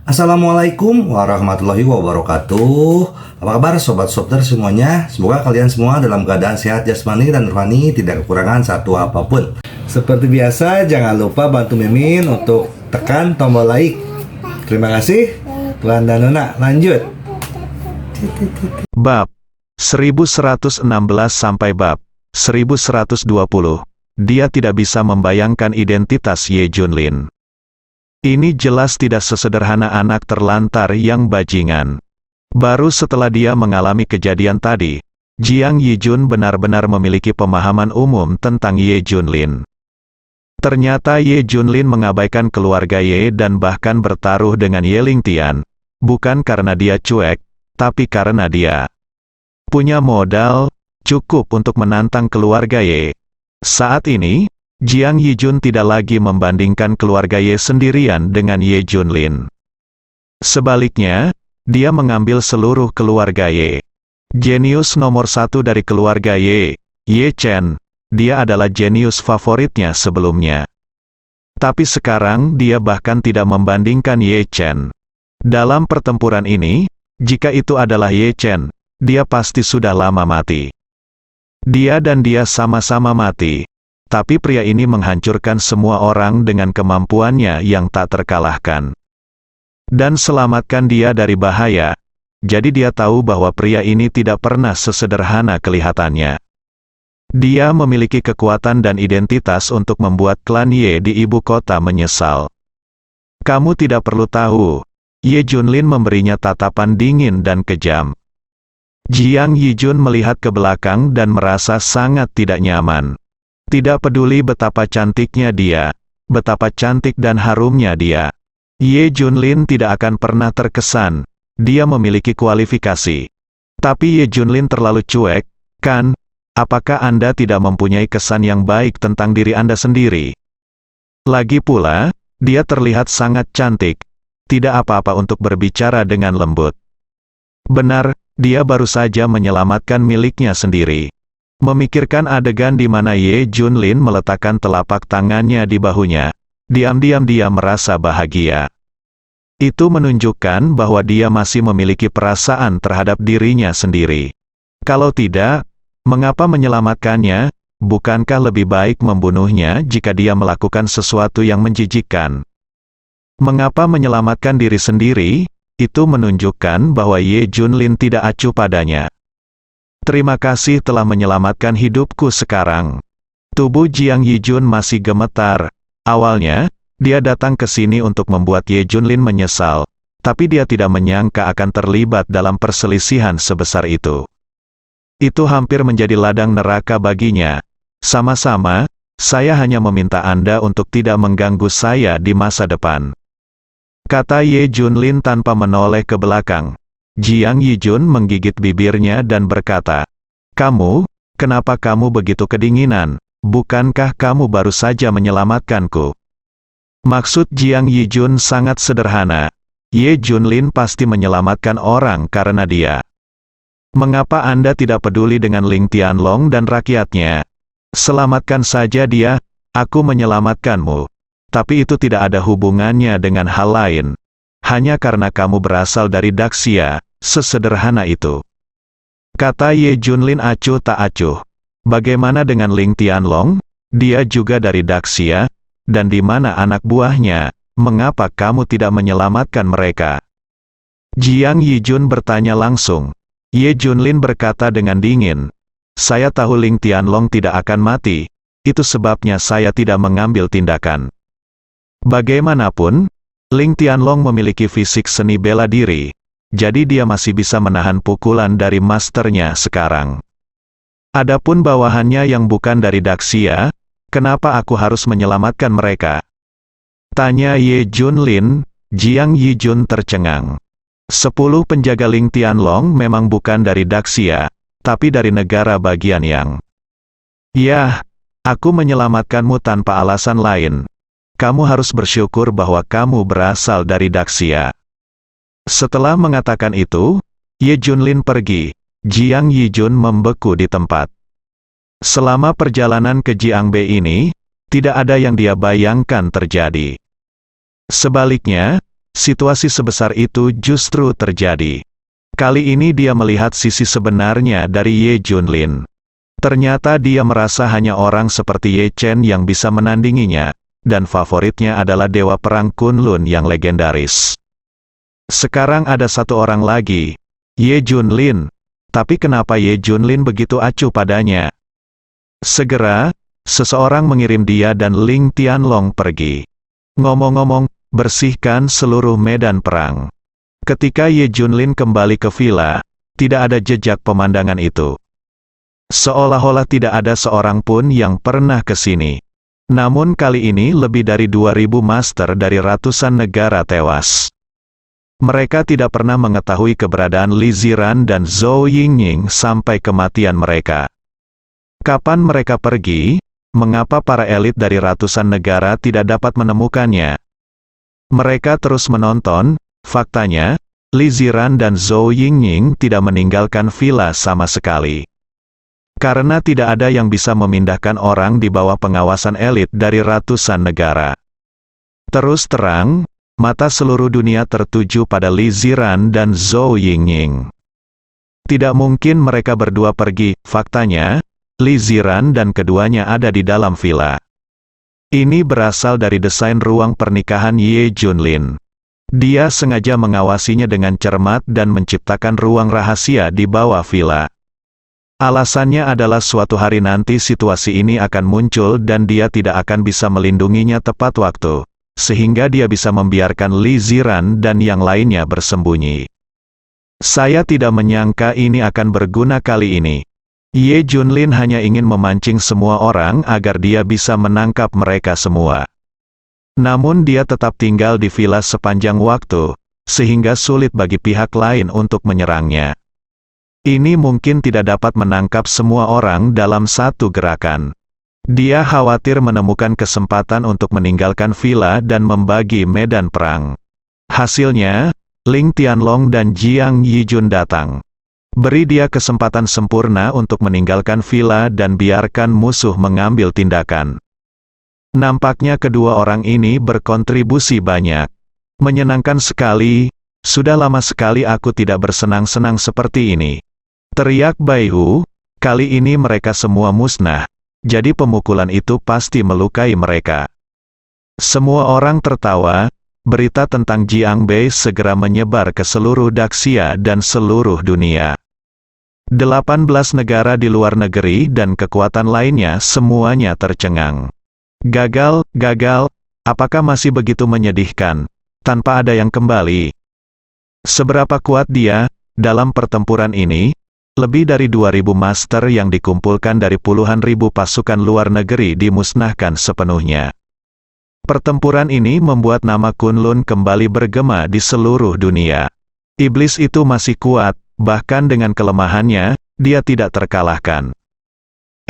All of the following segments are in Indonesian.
Assalamualaikum warahmatullahi wabarakatuh. Apa kabar sobat Sopter semuanya? Semoga kalian semua dalam keadaan sehat jasmani dan rohani, tidak kekurangan satu apapun. Seperti biasa, jangan lupa bantu Mimin untuk tekan tombol like. Terima kasih. Tuan dan Nona, lanjut. Bab 1116 sampai bab 1120. Dia tidak bisa membayangkan identitas Ye Junlin. Ini jelas tidak sesederhana anak terlantar yang bajingan. Baru setelah dia mengalami kejadian tadi, Jiang Yijun benar-benar memiliki pemahaman umum tentang Ye Junlin. Ternyata Ye Junlin mengabaikan keluarga Ye dan bahkan bertaruh dengan Ye Lingtian, bukan karena dia cuek, tapi karena dia punya modal cukup untuk menantang keluarga Ye. Saat ini, Jiang Yijun tidak lagi membandingkan keluarga Ye sendirian dengan Ye Junlin. Sebaliknya, dia mengambil seluruh keluarga Ye. Jenius nomor satu dari keluarga Ye, Ye Chen, dia adalah jenius favoritnya sebelumnya. Tapi sekarang dia bahkan tidak membandingkan Ye Chen. Dalam pertempuran ini, jika itu adalah Ye Chen, dia pasti sudah lama mati. Dia dan dia sama-sama mati. Tapi pria ini menghancurkan semua orang dengan kemampuannya yang tak terkalahkan. Dan selamatkan dia dari bahaya. Jadi dia tahu bahwa pria ini tidak pernah sesederhana kelihatannya. Dia memiliki kekuatan dan identitas untuk membuat klan Ye di ibu kota menyesal. Kamu tidak perlu tahu. Ye Junlin memberinya tatapan dingin dan kejam. Jiang Yijun melihat ke belakang dan merasa sangat tidak nyaman. Tidak peduli betapa cantiknya dia, betapa cantik dan harumnya dia. Ye Junlin tidak akan pernah terkesan, dia memiliki kualifikasi. Tapi Ye Junlin terlalu cuek, kan? Apakah Anda tidak mempunyai kesan yang baik tentang diri Anda sendiri? Lagi pula, dia terlihat sangat cantik. Tidak apa-apa untuk berbicara dengan lembut. Benar, dia baru saja menyelamatkan miliknya sendiri. Memikirkan adegan di mana Ye Junlin meletakkan telapak tangannya di bahunya. Diam-diam dia merasa bahagia. Itu menunjukkan bahwa dia masih memiliki perasaan terhadap dirinya sendiri. Kalau tidak, mengapa menyelamatkannya? Bukankah lebih baik membunuhnya jika dia melakukan sesuatu yang menjijikkan? Mengapa menyelamatkan diri sendiri? Itu menunjukkan bahwa Ye Junlin tidak acuh padanya. Terima kasih telah menyelamatkan hidupku sekarang. Tubuh Jiang Yijun masih gemetar. Awalnya, dia datang ke sini untuk membuat Ye Junlin menyesal, tapi dia tidak menyangka akan terlibat dalam perselisihan sebesar itu. Itu hampir menjadi ladang neraka baginya. Sama-sama, saya hanya meminta Anda untuk tidak mengganggu saya di masa depan. Kata Ye Junlin tanpa menoleh ke belakang. Jiang Yijun menggigit bibirnya dan berkata, "Kamu, kenapa kamu begitu kedinginan? Bukankah kamu baru saja menyelamatkanku?" Maksud Jiang Yijun sangat sederhana. Ye Junlin pasti menyelamatkan orang karena dia. Mengapa Anda tidak peduli dengan Ling Tianlong dan rakyatnya? Selamatkan saja dia, aku menyelamatkanmu. Tapi itu tidak ada hubungannya dengan hal lain. Hanya karena kamu berasal dari Daxia, sesederhana itu. Kata Ye Junlin acuh tak acuh. Bagaimana dengan Ling Tianlong? Dia juga dari Daxia, dan di mana anak buahnya? Mengapa kamu tidak menyelamatkan mereka? Jiang Yijun bertanya langsung. Ye Junlin berkata dengan dingin, "Saya tahu Ling Tianlong tidak akan mati, itu sebabnya saya tidak mengambil tindakan." Bagaimanapun, Ling Tianlong memiliki fisik seni bela diri, jadi dia masih bisa menahan pukulan dari masternya sekarang. Adapun bawahannya yang bukan dari Daxia, kenapa aku harus menyelamatkan mereka? Tanya Ye Junlin. Jiang Yijun tercengang. 10 penjaga Ling Tianlong memang bukan dari Daxia, tapi dari negara bagian yang... Yah, aku menyelamatkanmu tanpa alasan lain. Kamu harus bersyukur bahwa kamu berasal dari Daxia. Setelah mengatakan itu, Ye Junlin pergi. Jiang Yijun membeku di tempat. Selama perjalanan ke Jiangbe ini, tidak ada yang dia bayangkan terjadi. Sebaliknya, situasi sebesar itu justru terjadi. Kali ini dia melihat sisi sebenarnya dari Ye Junlin. Ternyata dia merasa hanya orang seperti Ye Chen yang bisa menandinginya, dan favoritnya adalah Dewa Perang Kunlun yang legendaris. Sekarang ada satu orang lagi, Ye Junlin. Tapi kenapa Ye Junlin begitu acuh padanya? Segera, seseorang mengirim dia dan Ling Tianlong pergi. Ngomong-ngomong, bersihkan seluruh medan perang. Ketika Ye Junlin kembali ke villa, tidak ada jejak pemandangan itu. Seolah-olah tidak ada seorang pun yang pernah ke sini. Namun kali ini lebih dari 2000 master dari ratusan negara tewas. Mereka tidak pernah mengetahui keberadaan Li Ziran dan Zhou Yingying sampai kematian mereka. Kapan mereka pergi? Mengapa para elit dari ratusan negara tidak dapat menemukannya? Mereka terus menonton. Faktanya, Li Ziran dan Zhou Yingying tidak meninggalkan villa sama sekali. Karena tidak ada yang bisa memindahkan orang di bawah pengawasan elit dari ratusan negara. Terus terang, mata seluruh dunia tertuju pada Li Ziran dan Zhou Yingying. Tidak mungkin mereka berdua pergi. Faktanya, Li Ziran dan keduanya ada di dalam villa. Ini berasal dari desain ruang pernikahan Ye Junlin. Dia sengaja mengawasinya dengan cermat dan menciptakan ruang rahasia di bawah villa. Alasannya adalah suatu hari nanti situasi ini akan muncul dan dia tidak akan bisa melindunginya tepat waktu, sehingga dia bisa membiarkan Li Ziran dan yang lainnya bersembunyi. Saya tidak menyangka ini akan berguna kali ini. Ye Junlin hanya ingin memancing semua orang agar dia bisa menangkap mereka semua. Namun dia tetap tinggal di villa sepanjang waktu, sehingga sulit bagi pihak lain untuk menyerangnya. Ini mungkin tidak dapat menangkap semua orang dalam satu gerakan. Dia khawatir menemukan kesempatan untuk meninggalkan villa dan membagi medan perang. Hasilnya, Ling Tianlong dan Jiang Yijun datang. Beri dia kesempatan sempurna untuk meninggalkan villa dan biarkan musuh mengambil tindakan. Nampaknya kedua orang ini berkontribusi banyak. Menyenangkan sekali, sudah lama sekali aku tidak bersenang-senang seperti ini. Teriak Bai Hu, kali ini mereka semua musnah, jadi pemukulan itu pasti melukai mereka. Semua orang tertawa, berita tentang Jiang Bei segera menyebar ke seluruh Daxia dan seluruh dunia. 18 negara di luar negeri dan kekuatan lainnya semuanya tercengang. Gagal, apakah masih begitu menyedihkan, tanpa ada yang kembali? Seberapa kuat dia, dalam pertempuran ini? Lebih dari 2000 master yang dikumpulkan dari puluhan ribu pasukan luar negeri dimusnahkan sepenuhnya. Pertempuran ini membuat nama Kunlun kembali bergema di seluruh dunia. Iblis itu masih kuat, bahkan dengan kelemahannya, dia tidak terkalahkan.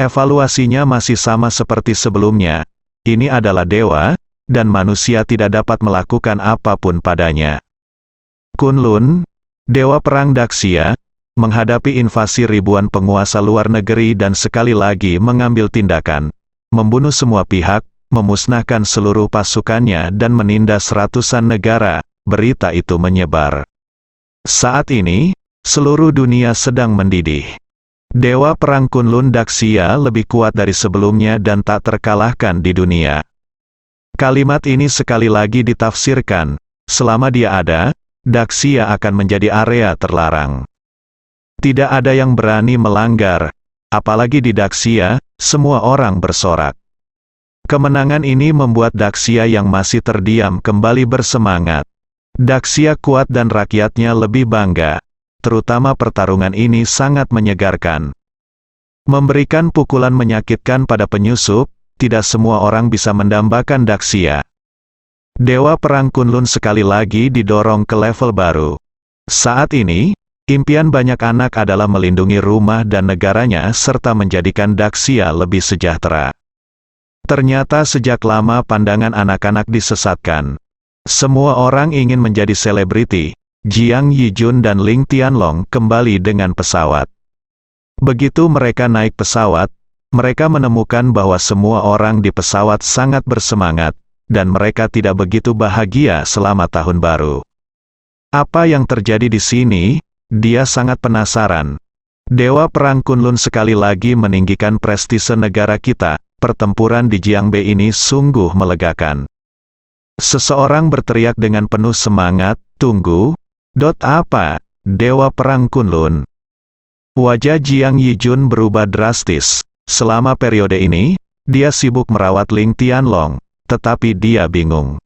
Evaluasinya masih sama seperti sebelumnya. Ini adalah dewa, dan manusia tidak dapat melakukan apapun padanya. Kunlun, dewa perang Daxia, menghadapi invasi ribuan penguasa luar negeri dan sekali lagi mengambil tindakan, membunuh semua pihak, memusnahkan seluruh pasukannya dan menindas ratusan negara. Berita itu menyebar. Saat ini, seluruh dunia sedang mendidih. Dewa perang Kunlun Daxia lebih kuat dari sebelumnya dan tak terkalahkan di dunia. Kalimat ini sekali lagi ditafsirkan, selama dia ada, Daxia akan menjadi area terlarang. Tidak ada yang berani melanggar, apalagi di Daxia, semua orang bersorak. Kemenangan ini membuat Daxia yang masih terdiam kembali bersemangat. Daxia kuat dan rakyatnya lebih bangga, terutama pertarungan ini sangat menyegarkan. Memberikan pukulan menyakitkan pada penyusup, tidak semua orang bisa mendambakan Daxia. Dewa perang Kunlun sekali lagi didorong ke level baru. Saat ini, impian banyak anak adalah melindungi rumah dan negaranya serta menjadikan Daxia lebih sejahtera. Ternyata sejak lama pandangan anak-anak disesatkan. Semua orang ingin menjadi selebriti. Jiang Yijun dan Ling Tianlong kembali dengan pesawat. Begitu mereka naik pesawat, mereka menemukan bahwa semua orang di pesawat sangat bersemangat, dan mereka tidak begitu bahagia selama tahun baru. Apa yang terjadi di sini? Dia sangat penasaran. Dewa Perang Kunlun sekali lagi meninggikan prestise negara kita. Pertempuran di Jiangbei ini sungguh melegakan. Seseorang berteriak dengan penuh semangat, "Tunggu, apa? Dewa Perang Kunlun?" Wajah Jiang Yijun berubah drastis. Selama periode ini, dia sibuk merawat Ling Tianlong, tetapi dia bingung.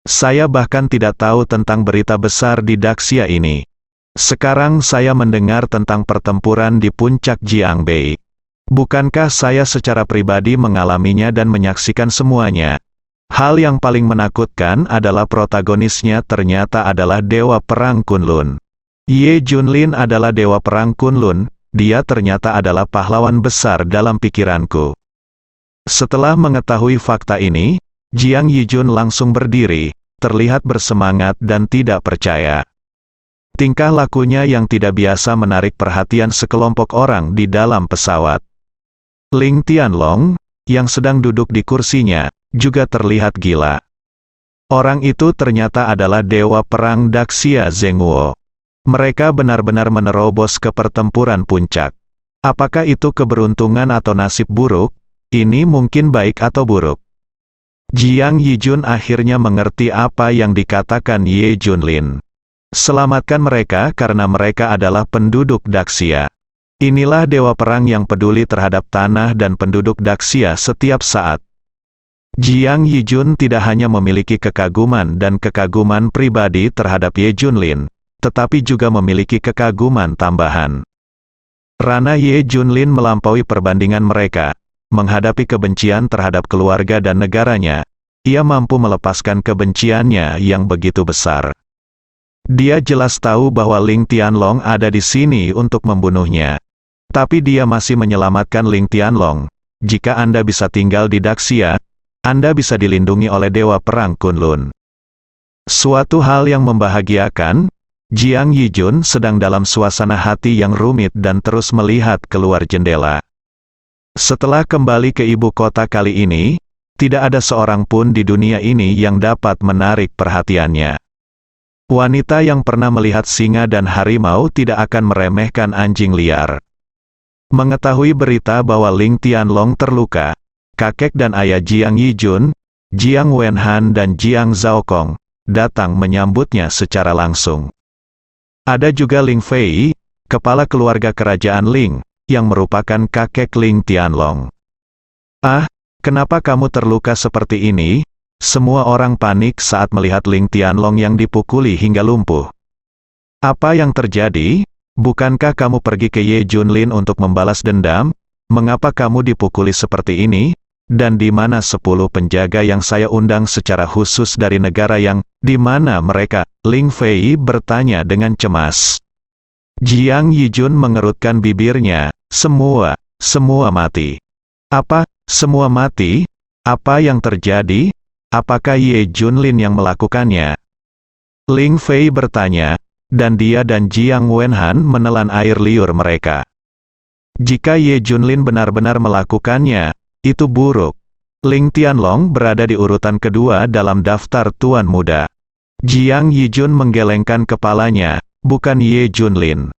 Saya bahkan tidak tahu tentang berita besar di Daxia ini. Sekarang saya mendengar tentang pertempuran di puncak Jiangbei. Bukankah saya secara pribadi mengalaminya dan menyaksikan semuanya? Hal yang paling menakutkan adalah protagonisnya ternyata adalah Dewa Perang Kunlun. Ye Junlin adalah Dewa Perang Kunlun, dia ternyata adalah pahlawan besar dalam pikiranku. Setelah mengetahui fakta ini, Jiang Yijun langsung berdiri, terlihat bersemangat dan tidak percaya. Tingkah lakunya yang tidak biasa menarik perhatian sekelompok orang di dalam pesawat. Ling Tianlong, yang sedang duduk di kursinya, juga terlihat gila. Orang itu ternyata adalah Dewa Perang Daxia Zhenguo. Mereka benar-benar menerobos ke pertempuran puncak. Apakah itu keberuntungan atau nasib buruk? Ini mungkin baik atau buruk. Jiang Yijun akhirnya mengerti apa yang dikatakan Ye Junlin. Selamatkan mereka karena mereka adalah penduduk Daxia. Inilah Dewa Perang yang peduli terhadap tanah dan penduduk Daxia setiap saat. Jiang Yijun tidak hanya memiliki kekaguman dan kekaguman pribadi terhadap Ye Junlin, tetapi juga memiliki kekaguman tambahan. Rana Ye Junlin melampaui perbandingan mereka. Menghadapi kebencian terhadap keluarga dan negaranya, ia mampu melepaskan kebenciannya yang begitu besar. Dia jelas tahu bahwa Ling Tianlong ada di sini untuk membunuhnya. Tapi dia masih menyelamatkan Ling Tianlong. Jika Anda bisa tinggal di Daxia, Anda bisa dilindungi oleh Dewa Perang Kunlun. Suatu hal yang membahagiakan, Jiang Yijun sedang dalam suasana hati yang rumit dan terus melihat keluar jendela. Setelah kembali ke ibu kota kali ini, tidak ada seorang pun di dunia ini yang dapat menarik perhatiannya. Wanita yang pernah melihat singa dan harimau tidak akan meremehkan anjing liar. Mengetahui berita bahwa Ling Tianlong terluka, kakek dan ayah Jiang Yijun, Jiang Wenhan dan Jiang Zhaokong, datang menyambutnya secara langsung. Ada juga Ling Fei, kepala keluarga kerajaan Ling, yang merupakan kakek Ling Tianlong. "Ah, kenapa kamu terluka seperti ini?" Semua orang panik saat melihat Ling Tianlong yang dipukuli hingga lumpuh. "Apa yang terjadi? Bukankah kamu pergi ke Ye Junlin untuk membalas dendam? Mengapa kamu dipukuli seperti ini? Dan di mana 10 penjaga yang saya undang secara khusus dari negara yang, di mana mereka?" Ling Fei bertanya dengan cemas. Jiang Yijun mengerutkan bibirnya. Semua mati." "Apa, semua mati? Apa yang terjadi? Apakah Ye Junlin yang melakukannya?" Ling Fei bertanya, dan dia dan Jiang Wenhan menelan air liur mereka. Jika Ye Junlin benar-benar melakukannya, itu buruk. Ling Tianlong berada di urutan kedua dalam daftar tuan muda. Jiang Yijun menggelengkan kepalanya, bukan Ye Junlin.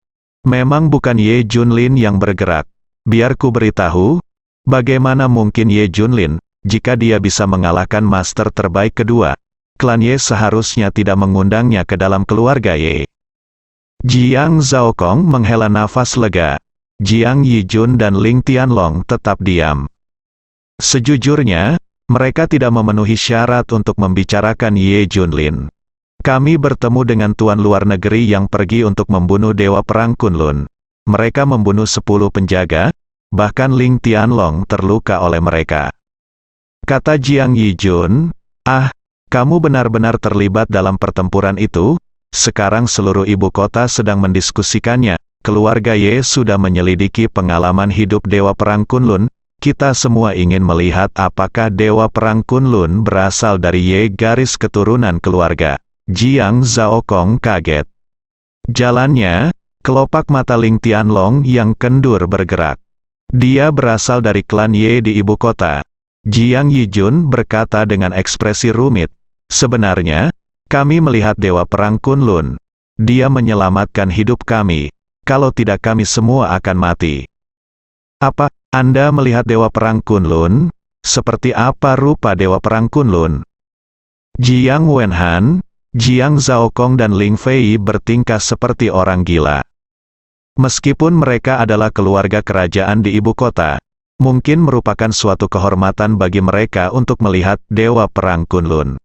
Memang bukan Ye Junlin yang bergerak. Biar ku beritahu, bagaimana mungkin Ye Junlin, jika dia bisa mengalahkan master terbaik kedua. Klan Ye seharusnya tidak mengundangnya ke dalam keluarga Ye. Jiang Zhaokong menghela nafas lega. Jiang Yijun dan Ling Tianlong tetap diam. Sejujurnya, mereka tidak memenuhi syarat untuk membicarakan Ye Junlin. "Kami bertemu dengan tuan luar negeri yang pergi untuk membunuh Dewa Perang Kunlun. Mereka membunuh 10 penjaga, bahkan Ling Tianlong terluka oleh mereka," kata Jiang Yijun. "Ah, kamu benar-benar terlibat dalam pertempuran itu? Sekarang seluruh ibu kota sedang mendiskusikannya. Keluarga Ye sudah menyelidiki pengalaman hidup Dewa Perang Kunlun. Kita semua ingin melihat apakah Dewa Perang Kunlun berasal dari Ye garis keturunan keluarga." Jiang Zhaokong kaget. Jalannya, kelopak mata Ling Tianlong yang kendur bergerak. "Dia berasal dari klan Ye di ibu kota. Jiang Yijun berkata dengan ekspresi rumit. Sebenarnya, kami melihat Dewa Perang Kunlun. Dia menyelamatkan hidup kami. Kalau tidak kami semua akan mati. Apa, Anda melihat Dewa Perang Kunlun? Seperti apa rupa Dewa Perang Kunlun? Jiang Wenhan, Jiang Zhaokong dan Ling Fei bertingkah seperti orang gila. Meskipun mereka adalah keluarga kerajaan di ibu kota, mungkin merupakan suatu kehormatan bagi mereka untuk melihat Dewa Perang Kunlun.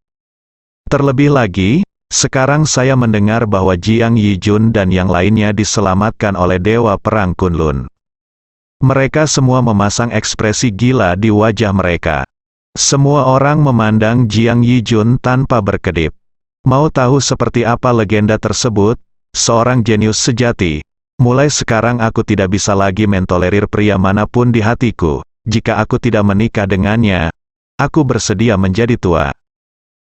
Terlebih lagi, sekarang saya mendengar bahwa Jiang Yijun dan yang lainnya diselamatkan oleh Dewa Perang Kunlun. Mereka semua memasang ekspresi gila di wajah mereka. Semua orang memandang Jiang Yijun tanpa berkedip. Mau tahu seperti apa legenda tersebut? Seorang jenius sejati. Mulai sekarang aku tidak bisa lagi mentolerir pria manapun di hatiku. Jika aku tidak menikah dengannya, aku bersedia menjadi tua.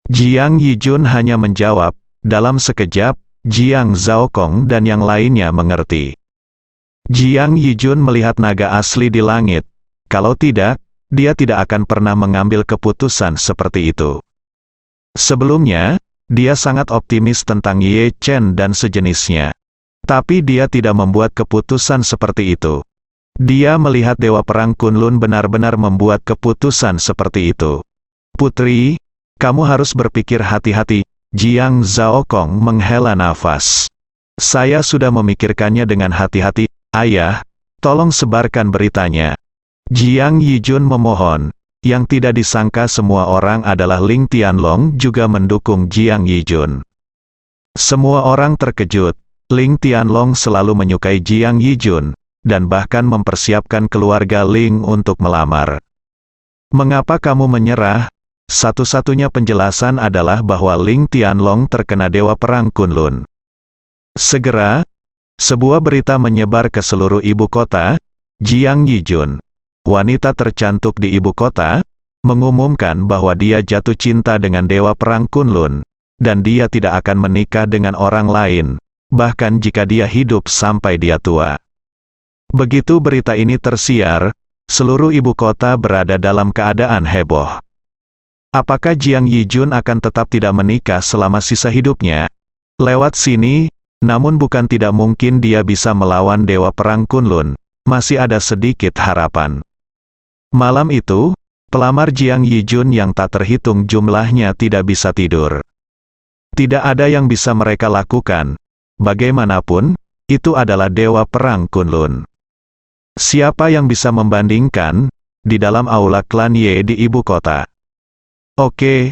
Jiang Yijun hanya menjawab. Dalam sekejap, Jiang Zhaokong dan yang lainnya mengerti. Jiang Yijun melihat naga asli di langit. Kalau tidak, dia tidak akan pernah mengambil keputusan seperti itu. Sebelumnya, dia sangat optimis tentang Ye Chen dan sejenisnya. Tapi dia tidak membuat keputusan seperti itu. Dia melihat Dewa Perang Kunlun benar-benar membuat keputusan seperti itu. Putri, kamu harus berpikir hati-hati. Jiang Zhaokong menghela nafas. Saya sudah memikirkannya dengan hati-hati. Ayah, tolong sebarkan beritanya. Jiang Yijun memohon. Yang tidak disangka semua orang adalah Ling Tianlong juga mendukung Jiang Yijun. Semua orang terkejut. Ling Tianlong selalu menyukai Jiang Yijun, dan bahkan mempersiapkan keluarga Ling untuk melamar. Mengapa kamu menyerah? Satu-satunya penjelasan adalah bahwa Ling Tianlong terkena Dewa Perang Kunlun. Segera, sebuah berita menyebar ke seluruh ibu kota. Jiang Yijun, wanita tercantik di ibu kota, mengumumkan bahwa dia jatuh cinta dengan Dewa Perang Kunlun, dan dia tidak akan menikah dengan orang lain. Bahkan jika dia hidup sampai dia tua. Begitu berita ini tersiar, seluruh ibu kota berada dalam keadaan heboh. Apakah Jiang Yijun akan tetap tidak menikah selama sisa hidupnya? Lewat sini, namun bukan tidak mungkin dia bisa melawan Dewa Perang Kunlun. Masih ada sedikit harapan. Malam itu, pelamar Jiang Yijun yang tak terhitung jumlahnya tidak bisa tidur. Tidak ada yang bisa mereka lakukan. Bagaimanapun, itu adalah Dewa Perang Kunlun. Siapa yang bisa membandingkan, di dalam aula klan Ye di ibu kota? Oke,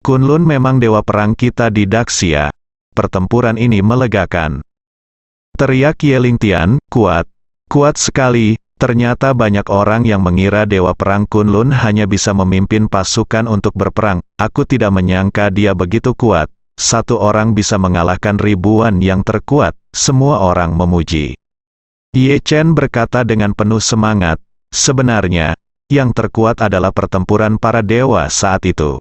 Kunlun memang Dewa Perang kita di Daxia. Pertempuran ini melegakan. Teriak Ye Lingtian, kuat. Kuat sekali, ternyata banyak orang yang mengira Dewa Perang Kunlun hanya bisa memimpin pasukan untuk berperang. Aku tidak menyangka dia begitu kuat. Satu orang bisa mengalahkan ribuan yang terkuat, semua orang memuji. Ye Chen berkata dengan penuh semangat, sebenarnya, yang terkuat adalah pertempuran para dewa saat itu.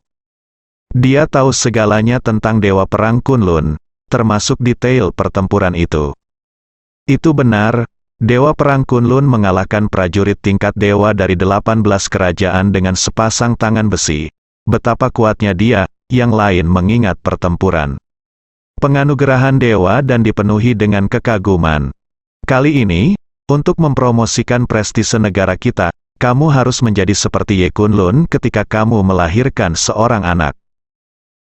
Dia tahu segalanya tentang Dewa Perang Kunlun, termasuk detail pertempuran itu. Itu benar, Dewa Perang Kunlun mengalahkan prajurit tingkat dewa dari 18 kerajaan dengan sepasang tangan besi. Betapa kuatnya dia. Yang lain mengingat pertempuran. Penganugerahan dewa dan dipenuhi dengan kekaguman. Kali ini, untuk mempromosikan prestise negara kita, kamu harus menjadi seperti Ye Kunlun ketika kamu melahirkan seorang anak.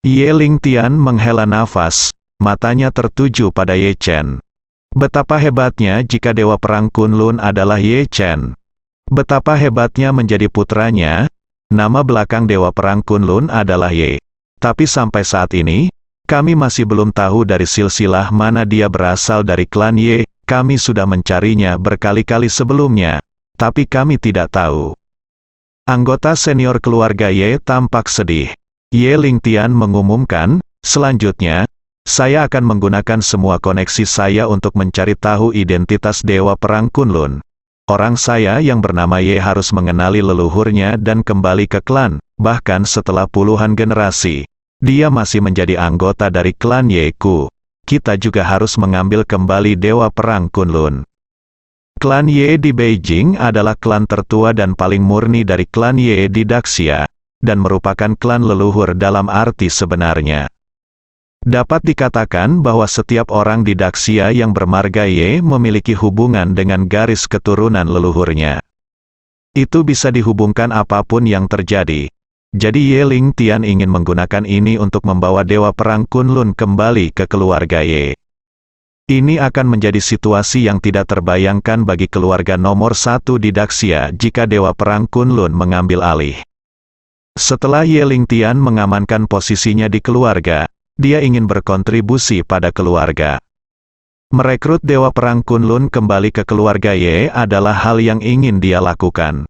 Ye Lingtian menghela nafas, matanya tertuju pada Ye Chen. Betapa hebatnya jika Dewa Perang Kunlun adalah Ye Chen. Betapa hebatnya menjadi putranya. Nama belakang Dewa Perang Kunlun adalah Ye. Tapi sampai saat ini, kami masih belum tahu dari silsilah mana dia berasal dari klan Ye. Kami sudah mencarinya berkali-kali sebelumnya, tapi kami tidak tahu. Anggota senior keluarga Ye tampak sedih. Ye Lingtian mengumumkan, selanjutnya, saya akan menggunakan semua koneksi saya untuk mencari tahu identitas Dewa Perang Kunlun. Orang saya yang bernama Ye harus mengenali leluhurnya dan kembali ke klan. Bahkan setelah puluhan generasi, dia masih menjadi anggota dari klan Ye Ku. Kita juga harus mengambil kembali Dewa Perang Kunlun. Klan Ye di Beijing adalah klan tertua dan paling murni dari klan Ye di Daxia, dan merupakan klan leluhur dalam arti sebenarnya. Dapat dikatakan bahwa setiap orang di Daxia yang bermarga Ye memiliki hubungan dengan garis keturunan leluhurnya. Itu bisa dihubungkan apapun yang terjadi. Jadi Ye Ling Tian ingin menggunakan ini untuk membawa Dewa Perang Kunlun kembali ke keluarga Ye. Ini akan menjadi situasi yang tidak terbayangkan bagi keluarga nomor 1 di Daxia jika Dewa Perang Kunlun mengambil alih. Setelah Ye Ling Tian mengamankan posisinya di keluarga, dia ingin berkontribusi pada keluarga. Merekrut Dewa Perang Kunlun kembali ke keluarga Ye adalah hal yang ingin dia lakukan.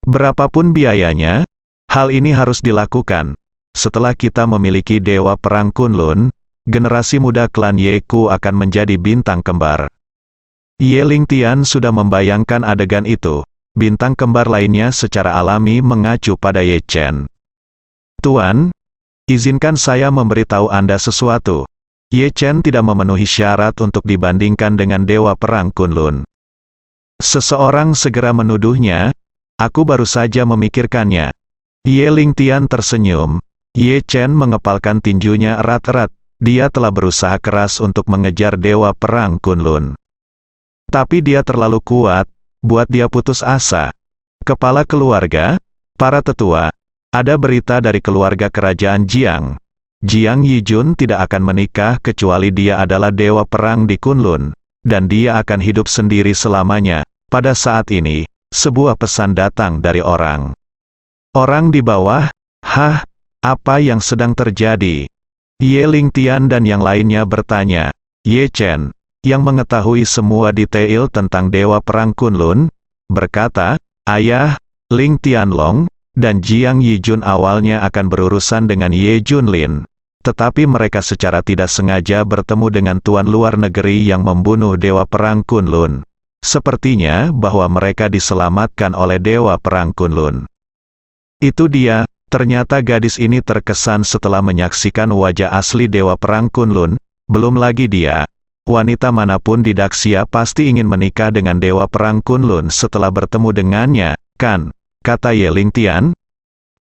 Berapapun biayanya, hal ini harus dilakukan. Setelah kita memiliki Dewa Perang Kunlun, generasi muda klan Ye Ku akan menjadi bintang kembar. Ye Ling Tian sudah membayangkan adegan itu. Bintang kembar lainnya secara alami mengacu pada Ye Chen. Tuan, izinkan saya memberitahu Anda sesuatu. Ye Chen tidak memenuhi syarat untuk dibandingkan dengan Dewa Perang Kunlun. Seseorang segera menuduhnya, aku baru saja memikirkannya. Ye Ling Tian tersenyum. Ye Chen mengepalkan tinjunya erat-erat. Dia telah berusaha keras untuk mengejar Dewa Perang Kunlun. Tapi dia terlalu kuat, buat dia putus asa. Kepala keluarga, para tetua, ada berita dari keluarga kerajaan Jiang. Jiang Yijun tidak akan menikah kecuali dia adalah Dewa Perang di Kunlun, dan dia akan hidup sendiri selamanya. Pada saat ini, sebuah pesan datang dari orang. Orang di bawah, apa yang sedang terjadi? Ye Ling Tian dan yang lainnya bertanya. Ye Chen, yang mengetahui semua detail tentang Dewa Perang Kunlun, berkata, Ayah, Ling Tianlong, dan Jiang Yijun awalnya akan berurusan dengan Ye Junlin. Tetapi mereka secara tidak sengaja bertemu dengan tuan luar negeri yang membunuh Dewa Perang Kunlun. Sepertinya bahwa mereka diselamatkan oleh Dewa Perang Kunlun. Itu dia. Ternyata gadis ini terkesan setelah menyaksikan wajah asli Dewa Perang Kunlun. Belum lagi dia, wanita manapun di Daxia pasti ingin menikah dengan Dewa Perang Kunlun setelah bertemu dengannya, kan? Kata Ye Ling Tian.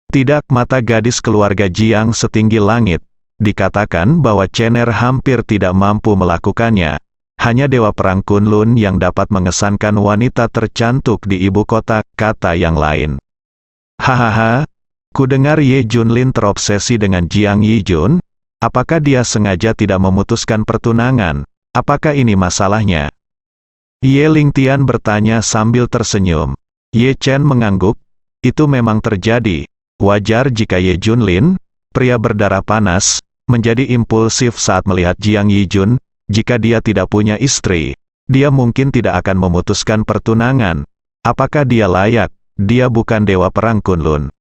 Tidak, mata gadis keluarga Jiang setinggi langit. Dikatakan bahwa Chener hampir tidak mampu melakukannya. Hanya Dewa Perang Kunlun yang dapat mengesankan wanita tercantik di ibu kota, kata yang lain. Hahaha. Kudengar Ye Junlin terobsesi dengan Jiang Yijun. Apakah dia sengaja tidak memutuskan pertunangan? Apakah ini masalahnya? Ye Ling Tian bertanya sambil tersenyum. Ye Chen mengangguk. Itu memang terjadi. Wajar jika Ye Junlin, pria berdarah panas, menjadi impulsif saat melihat Jiang Yijun. Jika dia tidak punya istri, dia mungkin tidak akan memutuskan pertunangan. Apakah dia layak? Dia bukan Dewa Perang Kunlun.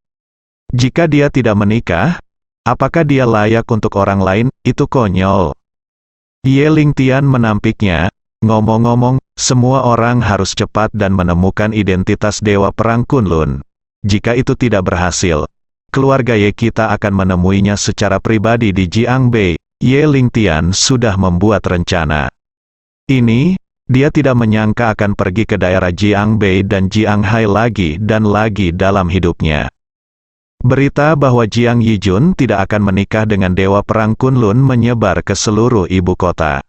Jika dia tidak menikah, apakah dia layak untuk orang lain? Itu konyol. Ye Ling Tian menampiknya. Ngomong-ngomong, semua orang harus cepat dan menemukan identitas Dewa Perang Kunlun. Jika itu tidak berhasil, keluarga Ye kita akan menemuinya secara pribadi di Jiangbei. Ye Ling Tian sudah membuat rencana. Ini, dia tidak menyangka akan pergi ke daerah Jiangbei dan Jianghai lagi dan lagi dalam hidupnya. Berita bahwa Jiang Yijun tidak akan menikah dengan Dewa Perang Kunlun menyebar ke seluruh ibu kota.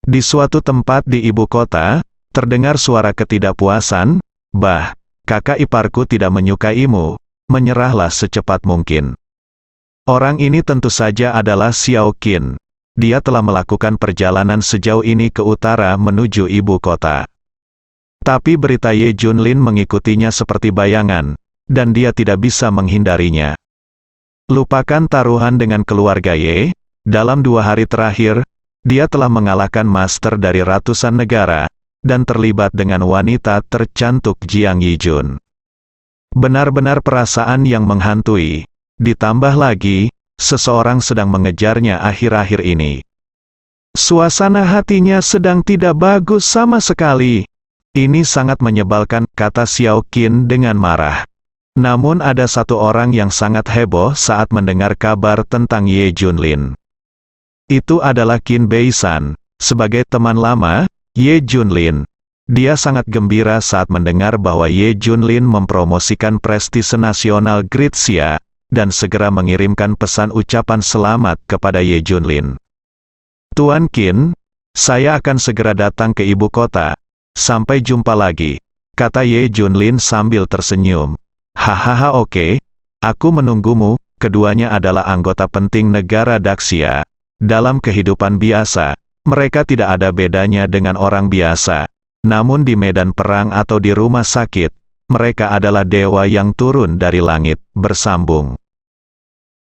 Di suatu tempat di ibu kota, terdengar suara ketidakpuasan, "Bah, kakak iparku tidak menyukaimu, menyerahlah secepat mungkin." Orang ini tentu saja adalah Xiao Qin. Dia telah melakukan perjalanan sejauh ini ke utara menuju ibu kota. Tapi berita Ye Junlin mengikutinya seperti bayangan. Dan dia tidak bisa menghindarinya. Lupakan taruhan dengan keluarga Ye. Dalam 2 hari terakhir, dia telah mengalahkan master dari ratusan negara, dan terlibat dengan wanita tercantik Jiang Yijun. Benar-benar perasaan yang menghantui. Ditambah lagi, seseorang sedang mengejarnya akhir-akhir ini. Suasana hatinya sedang tidak bagus sama sekali. Ini sangat menyebalkan, kata Xiao Qin dengan marah. Namun ada satu orang yang sangat heboh saat mendengar kabar tentang Ye Junlin. Itu adalah Qin Beisan. Sebagai teman lama, Ye Junlin, Dia sangat gembira saat mendengar bahwa Ye Junlin mempromosikan prestise nasional Gritsia, dan segera mengirimkan pesan ucapan selamat kepada Ye Junlin. Tuan Qin, saya akan segera datang ke ibu kota. Sampai jumpa lagi, kata Ye Junlin sambil tersenyum. Hahaha, oke, aku menunggumu. Keduanya adalah anggota penting negara Daxia. Dalam kehidupan biasa, mereka tidak ada bedanya dengan orang biasa. Namun di medan perang atau di rumah sakit, mereka adalah dewa yang turun dari langit, bersambung.